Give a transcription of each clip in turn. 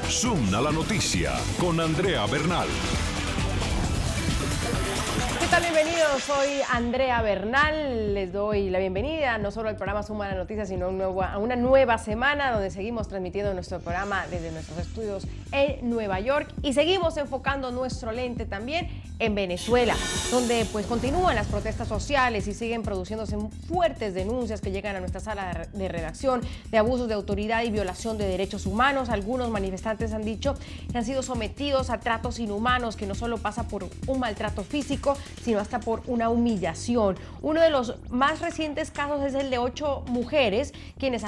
Zoom a la noticia con Andrea Bernal. ¿Qué tal? Bienvenidos, soy Andrea Bernal, les doy la bienvenida no solo al programa Suma la Noticia, sino a una nueva semana donde seguimos transmitiendo nuestro programa desde nuestros estudios en Nueva York y seguimos enfocando nuestro lente también en Venezuela, donde pues continúan las protestas sociales y siguen produciéndose fuertes denuncias que llegan a nuestra sala de redacción de abusos de autoridad y violación de derechos humanos. Algunos manifestantes han dicho que han sido sometidos a tratos inhumanos, que no solo pasa por un maltrato físico, sino hasta por una humillación. Uno de los más recientes casos es el de 8 mujeres quienes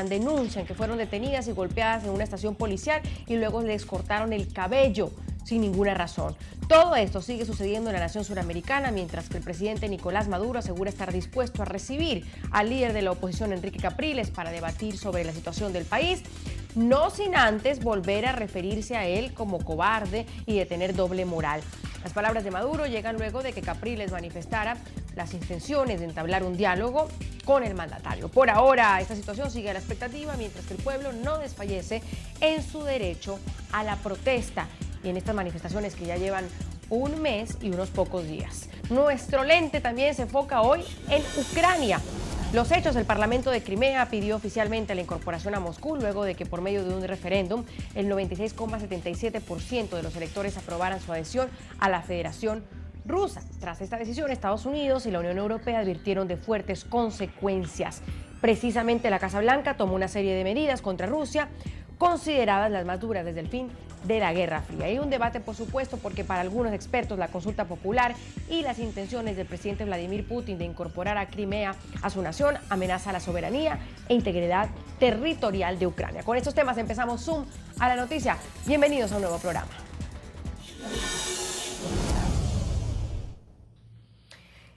denuncian que fueron detenidas y golpeadas en una estación policial y luego les cortaron el cabello sin ninguna razón. Todo esto sigue sucediendo en la nación suramericana, mientras que el presidente Nicolás Maduro asegura estar dispuesto a recibir al líder de la oposición, Enrique Capriles, para debatir sobre la situación del país, no sin antes volver a referirse a él como cobarde y de tener doble moral. Las palabras de Maduro llegan luego de que Capriles manifestara las intenciones de entablar un diálogo con el mandatario. Por ahora, esta situación sigue a la expectativa, mientras que el pueblo no desfallece en su derecho a la protesta y en estas manifestaciones que ya llevan un mes y unos pocos días. Nuestro lente también se enfoca hoy en Ucrania. Los hechos: el Parlamento de Crimea pidió oficialmente la incorporación a Moscú luego de que por medio de un referéndum el 96,77% de los electores aprobaran su adhesión a la Federación Rusa. Tras esta decisión, Estados Unidos y la Unión Europea advirtieron de fuertes consecuencias. Precisamente la Casa Blanca tomó una serie de medidas contra Rusia, consideradas las más duras desde el fin de la Guerra Fría. Hay un debate, por supuesto, porque para algunos expertos la consulta popular y las intenciones del presidente Vladimir Putin de incorporar a Crimea a su nación amenaza la soberanía e integridad territorial de Ucrania. Con estos temas empezamos Zoom a la Noticia. Bienvenidos a un nuevo programa.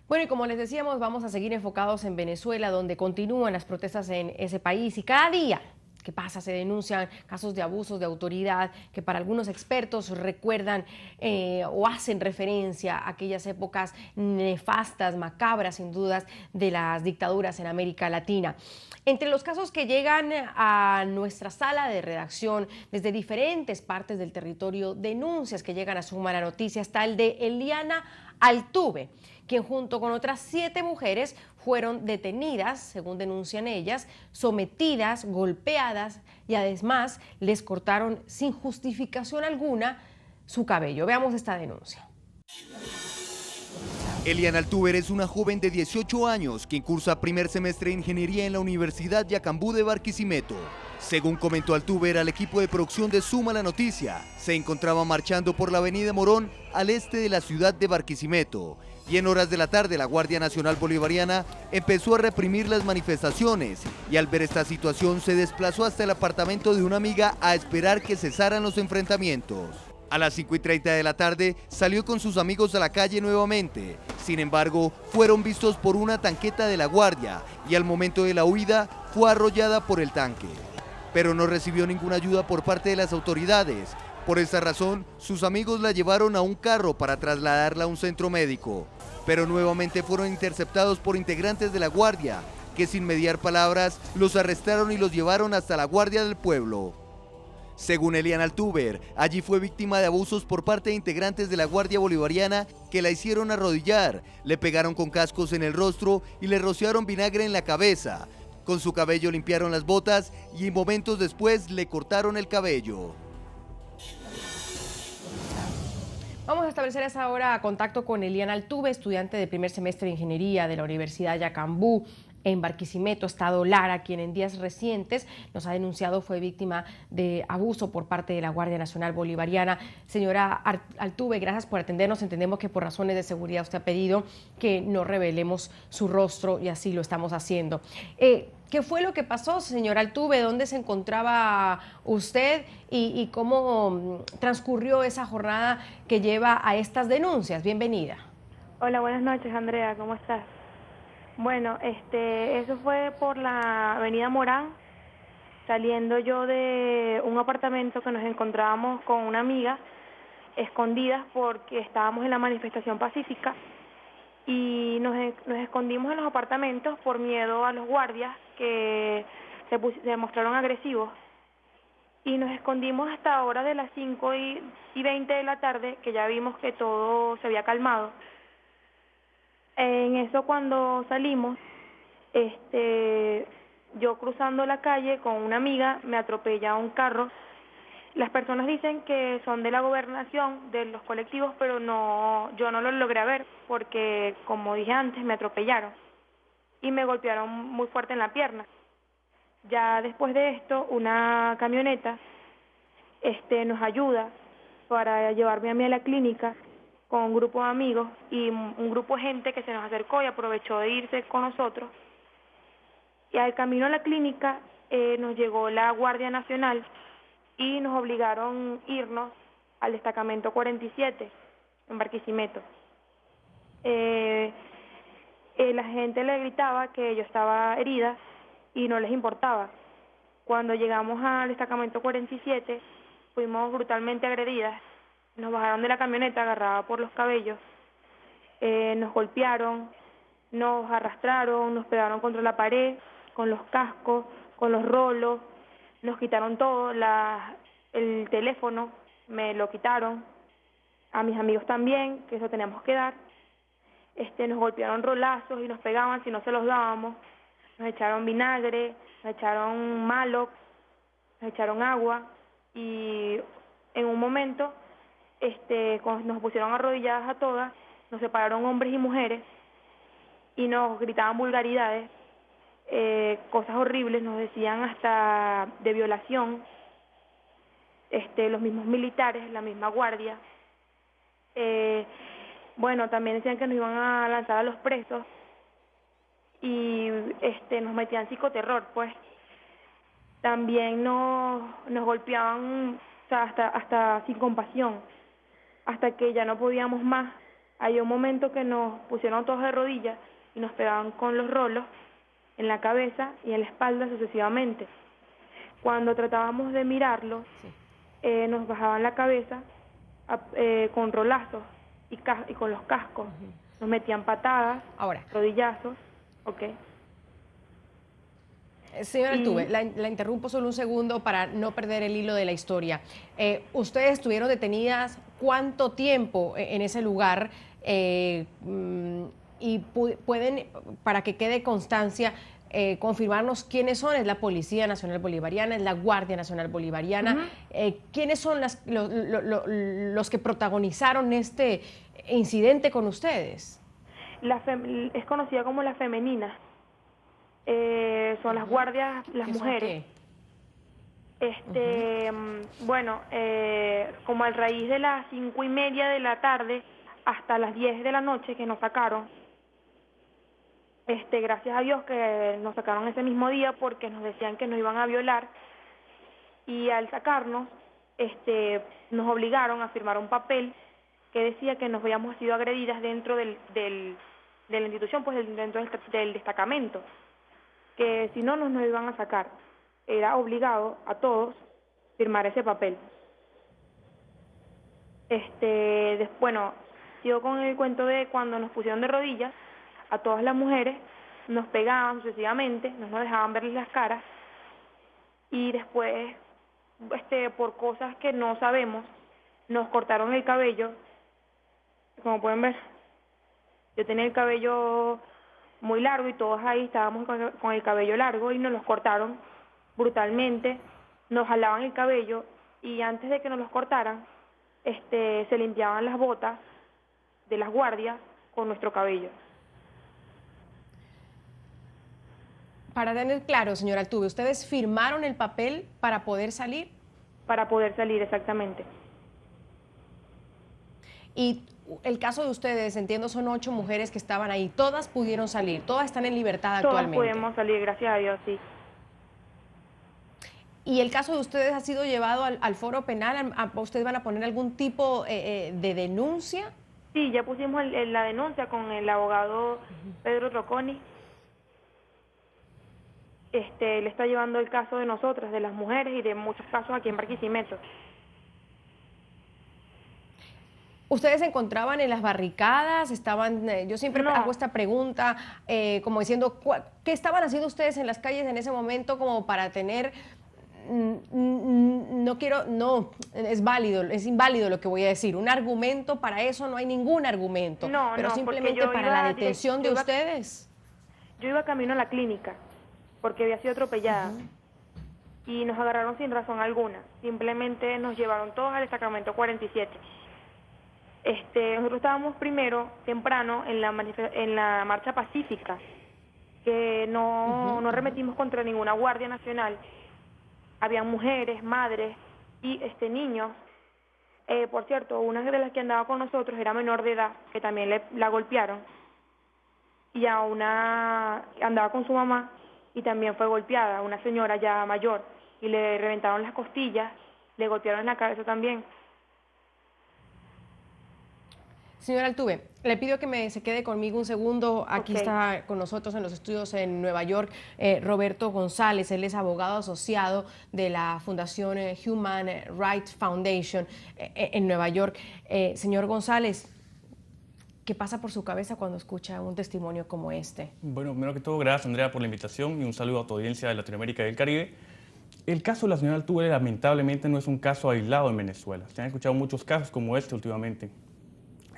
Bueno, y como les decíamos, vamos a seguir enfocados en Venezuela, donde continúan las protestas en ese país y cada día ¿qué pasa? Se denuncian casos de abusos de autoridad que para algunos expertos recuerdan o hacen referencia a aquellas épocas nefastas, macabras sin dudas, de las dictaduras en América Latina. Entre los casos que llegan a nuestra sala de redacción desde diferentes partes del territorio, denuncias que llegan a Suma la Noticia, está el de Eliana Altuve, quien junto con otras 7 mujeres fueron detenidas, según denuncian ellas, sometidas, golpeadas y además les cortaron sin justificación alguna su cabello. Veamos esta denuncia. Eliana Altuve es una joven de 18 años que cursa primer semestre de ingeniería en la Universidad Yacambú de Barquisimeto. Según comentó Altuve al equipo de producción de Suma la Noticia, se encontraba marchando por la avenida Morón al este de la ciudad de Barquisimeto y en horas de la tarde la Guardia Nacional Bolivariana empezó a reprimir las manifestaciones y al ver esta situación se desplazó hasta el apartamento de una amiga a esperar que cesaran los enfrentamientos. A las 5:30 de la tarde salió con sus amigos a la calle nuevamente. Sin embargo, fueron vistos por una tanqueta de la Guardia y al momento de la huida fue arrollada por el tanque. Pero no recibió ninguna ayuda por parte de las autoridades. Por esta razón, sus amigos la llevaron a un carro para trasladarla a un centro médico. Pero nuevamente fueron interceptados por integrantes de la Guardia, que sin mediar palabras los arrestaron y los llevaron hasta la Guardia del Pueblo. Según Eliana Altuve, allí fue víctima de abusos por parte de integrantes de la Guardia Bolivariana que la hicieron arrodillar, le pegaron con cascos en el rostro y le rociaron vinagre en la cabeza. Con su cabello limpiaron las botas y momentos después le cortaron el cabello. Vamos a establecer a esa hora contacto con Eliana Altuve, estudiante de primer semestre de Ingeniería de la Universidad Yacambú en Barquisimeto, Estado Lara, quien en días recientes nos ha denunciado fue víctima de abuso por parte de la Guardia Nacional Bolivariana. Señora Altuve, gracias por atendernos. Entendemos que por razones de seguridad usted ha pedido que no revelemos su rostro y así lo estamos haciendo. ¿Qué fue lo que pasó, señora Altuve? ¿Dónde se encontraba usted y cómo transcurrió esa jornada que lleva a estas denuncias? Bienvenida. Hola, buenas noches, Andrea, ¿cómo estás? Bueno, eso fue por la avenida Morán, saliendo yo de un apartamento que nos encontrábamos con una amiga escondidas porque estábamos en la manifestación pacífica y nos escondimos en los apartamentos por miedo a los guardias que se mostraron agresivos. Y nos escondimos hasta ahora de las 5:20 de la tarde, que ya vimos que todo se había calmado. En eso, cuando salimos, yo cruzando la calle con una amiga, me atropella un carro. Las personas dicen que son de la gobernación, de los colectivos, pero no, yo no lo logré ver porque, como dije antes, me atropellaron y me golpearon muy fuerte en la pierna. Ya después de esto, una camioneta nos ayuda para llevarme a mí a la clínica con un grupo de amigos y un grupo de gente que se nos acercó y aprovechó de irse con nosotros. Y al camino a la clínica nos llegó la Guardia Nacional y nos obligaron a irnos al destacamento 47 en Barquisimeto. La gente le gritaba que yo estaba herida y no les importaba. Cuando llegamos al destacamento 47, fuimos brutalmente agredidas. Nos bajaron de la camioneta agarrada por los cabellos, nos golpearon, nos arrastraron, nos pegaron contra la pared, con los cascos, con los rolos, nos quitaron todo, el teléfono, me lo quitaron, a mis amigos también, que eso teníamos que dar. Nos golpearon rolazos y nos pegaban si no se los dábamos, nos echaron vinagre, nos echaron Malox, nos echaron agua y en un momento cuando nos pusieron arrodilladas a todas, nos separaron hombres y mujeres y nos gritaban vulgaridades, cosas horribles, nos decían hasta de violación, los mismos militares, la misma guardia. Bueno, también decían que nos iban a lanzar a los presos y nos metían psicoterror, pues. También nos golpeaban, o sea, hasta sin compasión, hasta que ya no podíamos más. Hay un momento que nos pusieron todos de rodillas y nos pegaban con los rolos en la cabeza y en la espalda sucesivamente. Cuando tratábamos de mirarlos, nos bajaban la cabeza con rolazos y con los cascos. Nos metían patadas, Ahora, rodillazos, ¿ok? Señora Altuve, la interrumpo solo un segundo para no perder el hilo de la historia. ¿Ustedes estuvieron detenidas cuánto tiempo en ese lugar? Y pueden, para que quede constancia, confirmarnos quiénes son. ¿Es la Policía Nacional Bolivariana? ¿Es la Guardia Nacional Bolivariana? ¿Quiénes son los que protagonizaron este incidente con ustedes? Es conocida como la femenina. Son las guardias, las mujeres. Bueno, como a raíz de las 5:30 de la tarde hasta las 10 de la noche que nos sacaron, gracias a Dios que nos sacaron ese mismo día porque nos decían que nos iban a violar, y al sacarnos nos obligaron a firmar un papel que decía que nos habíamos sido agredidas dentro de la institución, pues dentro del destacamento, que si no nos iban a sacar. Era obligado a todos firmar ese papel. Bueno, sigo con el cuento de cuando nos pusieron de rodillas, a todas las mujeres nos pegaban sucesivamente, no nos dejaban verles las caras, y después, por cosas que no sabemos, nos cortaron el cabello. Como pueden ver, yo tenía el cabello muy largo y todos ahí estábamos con el cabello largo y nos los cortaron brutalmente, nos jalaban el cabello y antes de que nos los cortaran, se limpiaban las botas de las guardias con nuestro cabello. Para tener claro, señora Altuve, ¿ustedes firmaron el papel para poder salir? Para poder salir, exactamente. Y el caso de ustedes, entiendo, son 8 mujeres que estaban ahí. Todas pudieron salir, todas están en libertad actualmente. Todas pudimos salir, gracias a Dios, sí. ¿Y el caso de ustedes ha sido llevado al foro penal? ¿Ustedes van a poner algún tipo de denuncia? Sí, ya pusimos la denuncia con el abogado Pedro Troconi. Él está llevando el caso de nosotras, de las mujeres y de muchos casos aquí en Barquisimeto. ¿Ustedes se encontraban en las barricadas? Estaban, yo siempre No. hago esta pregunta, como diciendo, ¿qué estaban haciendo ustedes en las calles en ese momento como para tener, es válido, es inválido lo que voy a decir, un argumento para eso? No hay ningún argumento, No, pero no, porque simplemente yo para iba la detención de yo iba- ustedes. Yo iba camino a la clínica porque había sido atropellada y nos agarraron sin razón alguna. Simplemente nos llevaron todos al destacamento 47. Nosotros estábamos primero, temprano, en la marcha pacífica, que no arremetimos contra ninguna Guardia Nacional. Habían mujeres, madres y niños. Por cierto, una de las que andaba con nosotros era menor de edad, que también la golpearon. Y a una andaba con su mamá y también fue golpeada, una señora ya mayor, y le reventaron las costillas, le golpearon en la cabeza también. Señora Altuve, le pido que se quede conmigo un segundo. Aquí Ok. está con nosotros en los estudios en Nueva York Roberto González. Él es abogado asociado de la Fundación Human Rights Foundation en Nueva York. Señor González, ¿qué pasa por su cabeza cuando escucha un testimonio como este? Bueno, primero que todo, gracias Andrea por la invitación y un saludo a tu audiencia de Latinoamérica y del Caribe. El caso de la señora Altuve lamentablemente no es un caso aislado en Venezuela. Se han escuchado muchos casos como este últimamente.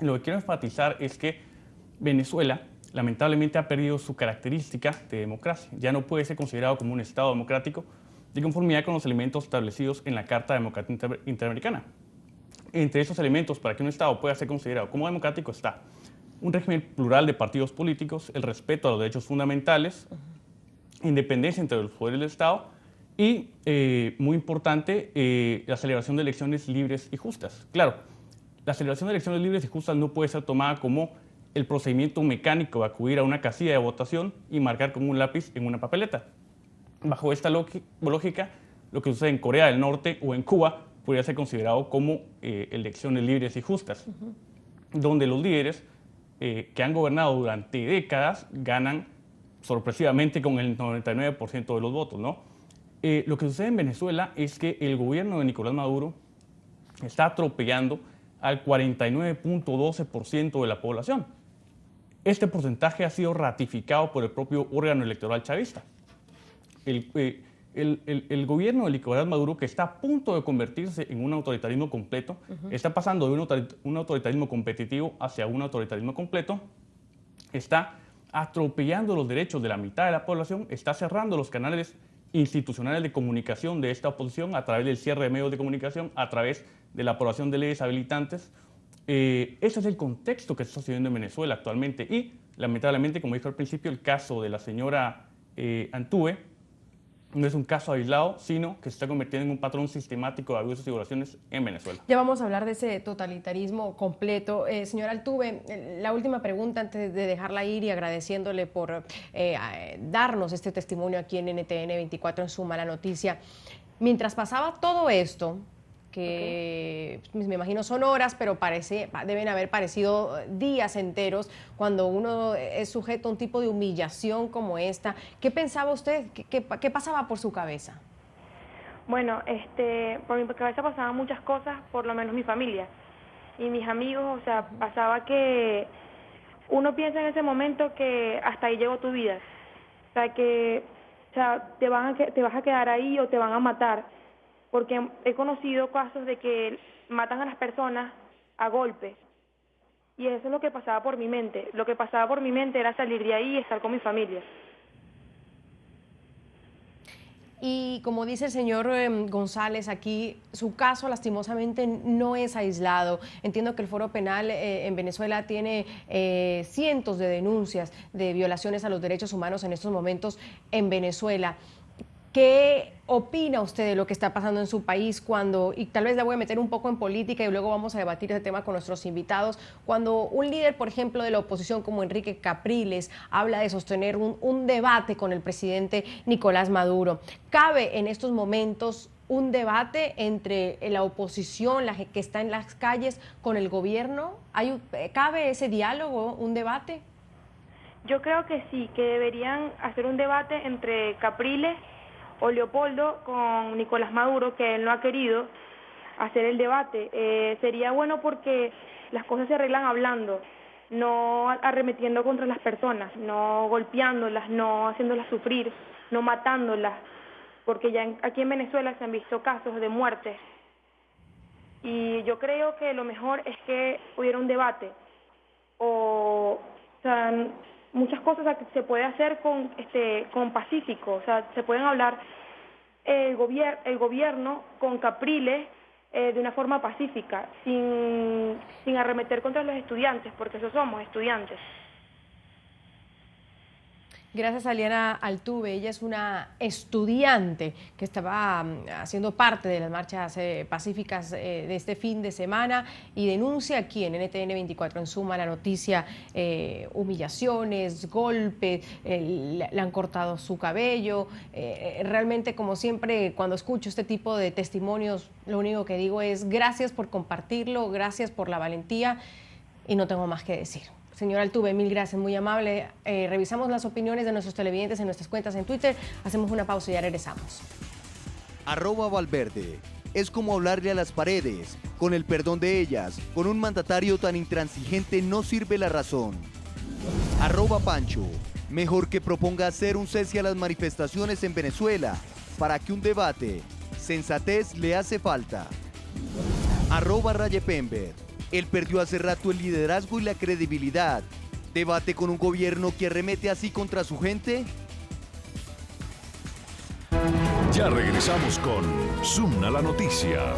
Lo que quiero enfatizar es que Venezuela lamentablemente ha perdido su característica de democracia. Ya no puede ser considerado como un Estado democrático de conformidad con los elementos establecidos en la Carta Democrática Interamericana. Entre esos elementos, para que un Estado pueda ser considerado como democrático, está un régimen plural de partidos políticos, el respeto a los derechos fundamentales, independencia entre los poderes del Estado y, muy importante, la celebración de elecciones libres y justas. Claro, la celebración de elecciones libres y justas no puede ser tomada como el procedimiento mecánico de acudir a una casilla de votación y marcar con un lápiz en una papeleta. Bajo esta lógica, lo que sucede en Corea del Norte o en Cuba podría ser considerado como elecciones libres y justas, donde los líderes que han gobernado durante décadas ganan sorpresivamente con el 99% de los votos, ¿no? Lo que sucede en Venezuela es que el gobierno de Nicolás Maduro está atropellando al 49.12% de la población. Este porcentaje ha sido ratificado por el propio órgano electoral chavista. El gobierno de Nicolás Maduro, que está a punto de convertirse en un autoritarismo completo, está pasando de un autoritarismo competitivo hacia un autoritarismo completo, está atropellando los derechos de la mitad de la población, está cerrando los canales institucionales de comunicación de esta oposición a través del cierre de medios de comunicación, a través de la aprobación de leyes habilitantes. Ese es el contexto que está sucediendo en Venezuela actualmente y, lamentablemente, como dije al principio, el caso de la señora Altuve no es un caso aislado, sino que se está convirtiendo en un patrón sistemático de abusos y violaciones en Venezuela. Ya vamos a hablar de ese totalitarismo completo. Señora Altuve, la última pregunta antes de dejarla ir y agradeciéndole por darnos este testimonio aquí en NTN 24 en Su Mala Noticia. Mientras pasaba todo esto, que me imagino son horas, pero deben haber parecido días enteros cuando uno es sujeto a un tipo de humillación como esta. ¿Qué pensaba usted? ¿Qué pasaba por su cabeza? Bueno, por mi cabeza pasaban muchas cosas, por lo menos mi familia y mis amigos. O sea, pasaba que uno piensa en ese momento que hasta ahí llegó tu vida. O sea, te vas a quedar ahí o te van a matar. Porque he conocido casos de que matan a las personas a golpes. Y eso es lo que pasaba por mi mente. Lo que pasaba por mi mente era salir de ahí y estar con mi familia. Y como dice el señor González aquí, su caso lastimosamente no es aislado. Entiendo que el Foro Penal en Venezuela tiene cientos de denuncias de violaciones a los derechos humanos en estos momentos en Venezuela. ¿Qué opina usted de lo que está pasando en su país y tal vez la voy a meter un poco en política y luego vamos a debatir ese tema con nuestros invitados, cuando un líder, por ejemplo, de la oposición como Enrique Capriles habla de sostener un debate con el presidente Nicolás Maduro? ¿Cabe en estos momentos un debate entre la oposición, la que está en las calles, con el gobierno? ¿Cabe ese diálogo, un debate? Yo creo que sí, que deberían hacer un debate entre Capriles o Leopoldo con Nicolás Maduro, que él no ha querido hacer el debate. Sería bueno porque las cosas se arreglan hablando, no arremetiendo contra las personas, no golpeándolas, no haciéndolas sufrir, no matándolas, porque ya aquí en Venezuela se han visto casos de muerte. Y yo creo que lo mejor es que hubiera un debate, o sea, muchas cosas que se puede hacer con pacífico, o sea, se pueden hablar el gobierno con Capriles de una forma pacífica, sin arremeter contra los estudiantes, porque eso somos, estudiantes. Gracias a Liana Altuve, ella es una estudiante que estaba haciendo parte de las marchas pacíficas de este fin de semana y denuncia aquí en NTN 24 en Suma la Noticia humillaciones, golpes, le han cortado su cabello. Realmente, como siempre, cuando escucho este tipo de testimonios, lo único que digo es gracias por compartirlo, gracias por la valentía y no tengo más que decir. Señora Altuve, mil gracias, muy amable. Revisamos las opiniones de nuestros televidentes en nuestras cuentas en Twitter. Hacemos una pausa y ya regresamos. @Valverde. Es como hablarle a las paredes, con el perdón de ellas. Con un mandatario tan intransigente no sirve la razón. @Pancho. Mejor que proponga hacer un cese a las manifestaciones en Venezuela, para que un debate, sensatez le hace falta. @Rayepember. Él perdió hace rato el liderazgo y la credibilidad. ¿Debate con un gobierno que arremete así contra su gente? Ya regresamos con Zoom a la Noticia.